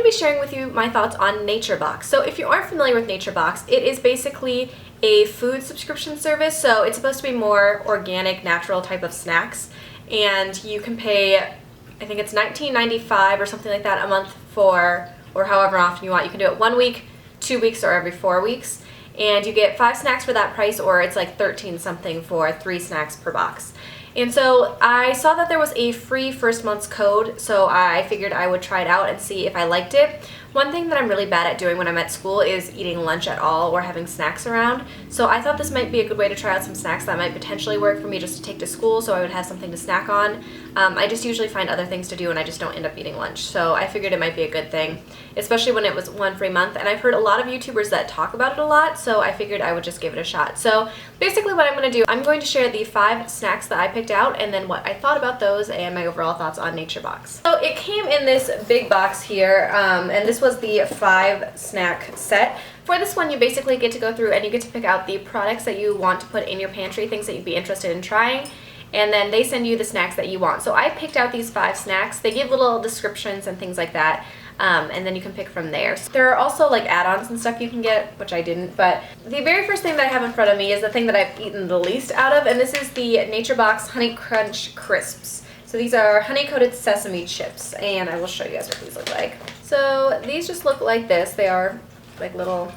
be sharing with you my thoughts on NatureBox. So if you aren't familiar with NatureBox, it is basically a food subscription service. So it's supposed to be more organic, natural type of snacks. And you can pay, I think it's $19.95 or something like that a month for, or however often you want. You can do it 1 week, 2 weeks, or every 4 weeks. And you get 5 snacks for that price, or it's like 13 something for 3 snacks per box. And so I saw that there was a free first month's code, so I figured I would try it out and see if I liked it. One thing that I'm really bad at doing when I'm at school is eating lunch at all or having snacks around. So I thought this might be a good way to try out some snacks that might potentially work for me just to take to school so I would have something to snack on. I just usually find other things to do and I just don't end up eating lunch. So I figured it might be a good thing, especially when it was 1 free month. And I've heard a lot of YouTubers that talk about it a lot, so I figured I would just give it a shot. So basically what I'm going to do, I'm going to share the 5 snacks that I picked out and then what I thought about those and my overall thoughts on NatureBox. So it came in this big box here, and this was the 5 snack set. For this one, you basically get to go through and you get to pick out the products that you want to put in your pantry, things that you'd be interested in trying, and then they send you the snacks that you want. So I picked out these 5 snacks. They give little descriptions and things like that, and then you can pick from there. So there are also like add-ons and stuff you can get, which I didn't, but the very first thing that I have in front of me is the thing that I've eaten the least out of, and this is the NatureBox Honey Crunch Crisps. So these are honey-coated sesame chips, and I will show you guys what these look like. So these just look like this. They are like little,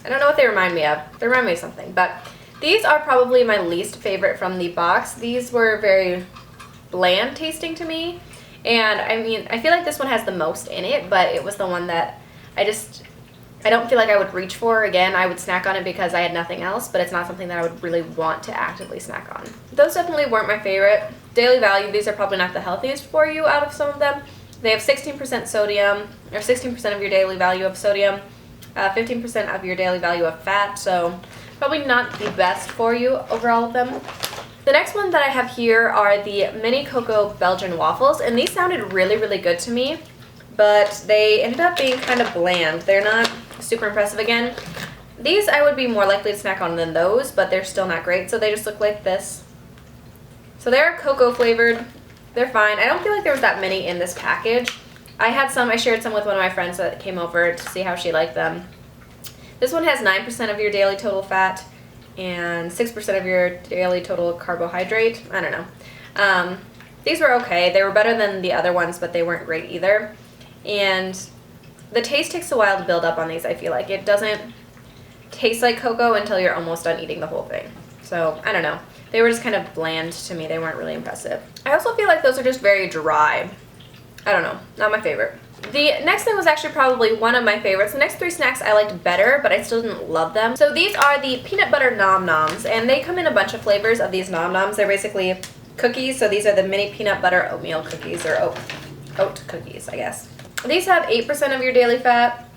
I don't know what they remind me of. They remind me of something, but these are probably my least favorite from the box. These were very bland tasting to me, and I mean, I feel like this one has the most in it, but it was the one that I don't feel like I would reach for again. I would snack on it because I had nothing else, but it's not something that I would really want to actively snack on. Those definitely weren't my favorite. Daily value, these are probably not the healthiest for you out of some of them. They have 16% sodium, or 16% of your daily value of sodium, 15% of your daily value of fat, so probably not the best for you over all of them. The next one that I have here are the Mini Cocoa Belgian Waffles, and these sounded really, really good to me, but they ended up being kind of bland. They're not super impressive again. These I would be more likely to snack on than those, but they're still not great, so they just look like this. So they're cocoa flavored. They're fine. I don't feel like there was that many in this package. I shared some with one of my friends that came over to see how she liked them. This one has 9% of your daily total fat and 6% of your daily total carbohydrate. I don't know. These were okay. They were better than the other ones, but they weren't great either. And the taste takes a while to build up on these, I feel like. It doesn't taste like cocoa until you're almost done eating the whole thing. So, I don't know. They were just kind of bland to me. They weren't really impressive. I also feel like those are just very dry. I don't know. Not my favorite. The next thing was actually probably one of my favorites. The next 3 snacks I liked better, but I still didn't love them. So these are the peanut butter Noms, and they come in a bunch of flavors of these Noms. They're basically cookies, so these are the mini peanut butter oatmeal cookies, or oat cookies, I guess. These have 8% of your daily fat,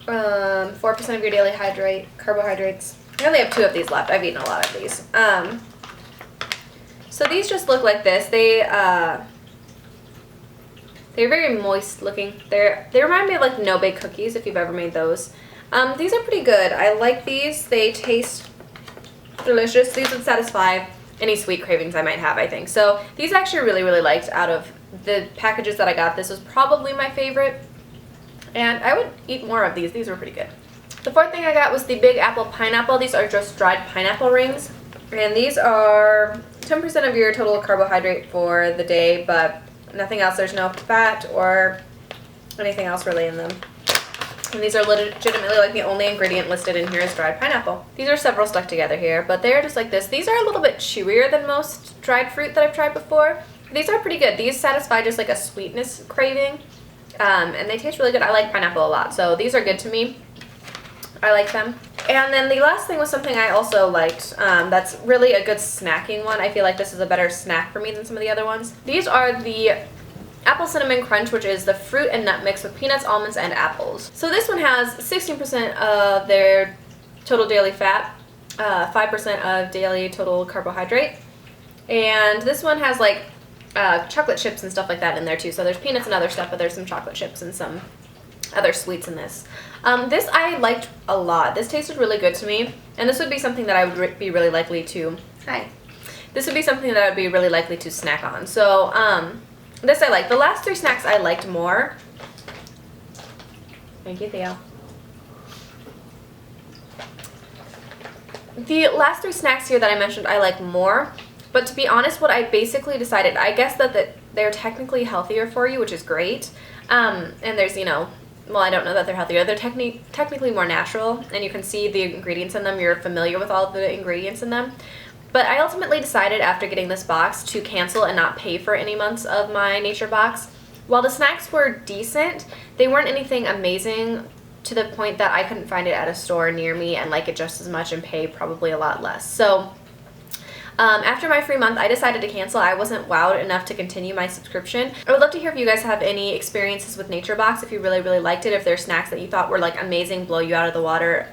4% of your daily carbohydrates. I only have 2 of these left. I've eaten a lot of these. So these just look like this. They're very moist looking. They remind me of like no bake cookies if you've ever made those. These are pretty good. I like these. They taste delicious. These would satisfy any sweet cravings I might have, I think. So these I actually really, really liked. Out of the packages that I got, this was probably my favorite. And I would eat more of these. These were pretty good. The 4th thing I got was the Big Apple Pineapple. These are just dried pineapple rings. And these are 10% of your total carbohydrate for the day, but nothing else. There's no fat or anything else really in them. And these are legitimately like the only ingredient listed in here is dried pineapple. These are several stuck together here, but they're just like this. These are a little bit chewier than most dried fruit that I've tried before. These are pretty good. These satisfy just like a sweetness craving, and they taste really good. I like pineapple a lot, so these are good to me. I like them. And then the last thing was something I also liked. That's really a good snacking one. I feel like this is a better snack for me than some of the other ones. These are the Apple Cinnamon Crunch, which is the fruit and nut mix with peanuts, almonds, and apples. So this one has 16% of their total daily fat, 5% of daily total carbohydrate, and this one has like chocolate chips and stuff like that in there too. So there's peanuts and other stuff, but there's some chocolate chips and some other sweets in this. This I liked a lot. This tasted really good to me, and this would be something that I would be really likely to, this would be something that I would be really likely to snack on. So, this I like. The last 3 snacks I liked more. Thank you, Theo. The last 3 snacks here that I mentioned I like more, but to be honest, what I basically decided, I guess that they're technically healthier for you, which is great. And there's, well, I don't know that they're healthier. They're technically more natural, and you can see the ingredients in them. You're familiar with all of the ingredients in them. But I ultimately decided after getting this box to cancel and not pay for any months of my NatureBox. While the snacks were decent, they weren't anything amazing to the point that I couldn't find it at a store near me and like it just as much and pay probably a lot less. So after my free month, I decided to cancel. I wasn't wowed enough to continue my subscription. I would love to hear if you guys have any experiences with NatureBox, if you really, really liked it, if there are snacks that you thought were like amazing, blow you out of the water,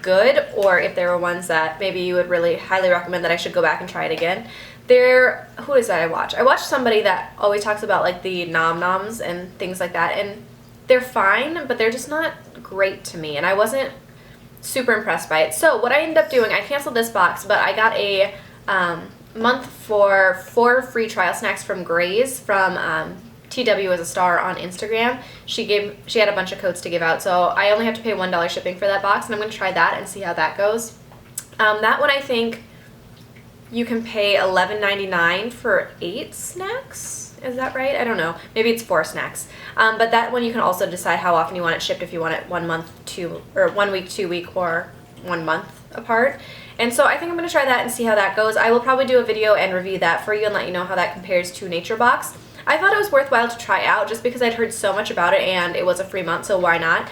good, or if there were ones that maybe you would really highly recommend that I should go back and try it again. Who is that I watch? I watch somebody that always talks about like the Noms and things like that, and they're fine, but they're just not great to me, and I wasn't super impressed by it. So what I ended up doing, I canceled this box, but I got a month for 4 free trial snacks from Graze from TW as a star on Instagram. She had a bunch of codes to give out, so I only have to pay $1 shipping for that box, and I'm going to try that and see how that goes. That one I think you can pay $11.99 for 8 snacks. Is that right? I don't know. Maybe it's 4 snacks. But that one you can also decide how often you want it shipped, if you want it 1 week, 2 week, or 1 month apart. And so I think I'm going to try that and see how that goes. I will probably do a video and review that for you and let you know how that compares to NatureBox. I thought it was worthwhile to try out just because I'd heard so much about it and it was a free month, so why not?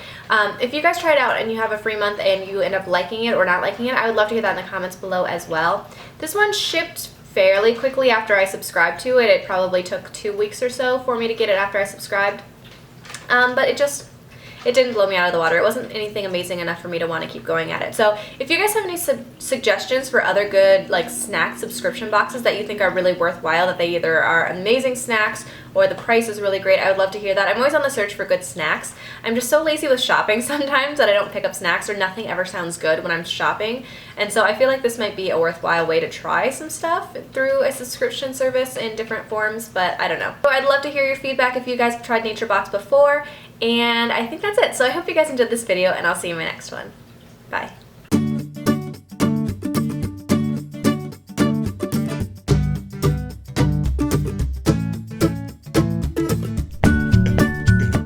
If you guys try it out and you have a free month and you end up liking it or not liking it, I would love to hear that in the comments below as well. This one shipped fairly quickly after I subscribed to it. It probably took 2 weeks or so for me to get it after I subscribed. But it didn't blow me out of the water. It wasn't anything amazing enough for me to want to keep going at it. So if you guys have any suggestions for other good like snack subscription boxes that you think are really worthwhile, that they either are amazing snacks or the price is really great, I would love to hear that. I'm always on the search for good snacks. I'm just so lazy with shopping sometimes that I don't pick up snacks, or nothing ever sounds good when I'm shopping. And so I feel like this might be a worthwhile way to try some stuff through a subscription service in different forms, but I don't know. So I'd love to hear your feedback if you guys have tried NatureBox before. And I think that's it. So I hope you guys enjoyed this video, and I'll see you in my next one. Bye.